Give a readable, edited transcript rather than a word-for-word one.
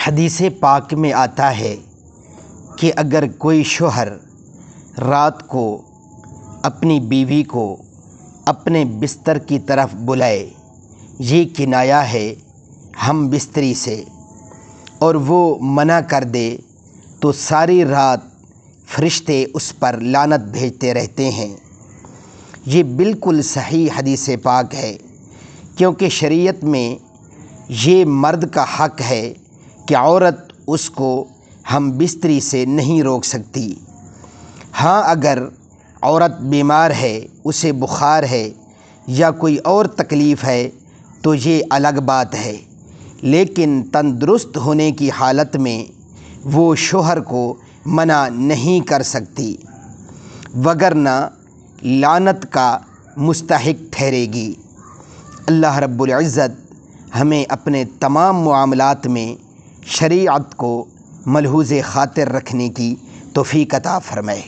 حدیث پاک میں آتا ہے کہ اگر کوئی شوہر رات کو اپنی بیوی کو اپنے بستر کی طرف بلائے، یہ کنایا ہے ہم بستری سے، اور وہ منع کر دے تو ساری رات فرشتے اس پر لعنت بھیجتے رہتے ہیں۔ یہ بالکل صحیح حدیث پاک ہے، کیونکہ شریعت میں یہ مرد کا حق ہے کہ عورت اس کو ہم بستری سے نہیں روک سکتی۔ ہاں، اگر عورت بیمار ہے، اسے بخار ہے یا کوئی اور تکلیف ہے تو یہ الگ بات ہے، لیکن تندرست ہونے کی حالت میں وہ شوہر کو منع نہیں کر سکتی، وگرنہ لعنت کا مستحق ٹھہرے گی۔ اللہ رب العزت ہمیں اپنے تمام معاملات میں شریعت کو ملحوظ خاطر رکھنے کی توفیق عطا فرمائے۔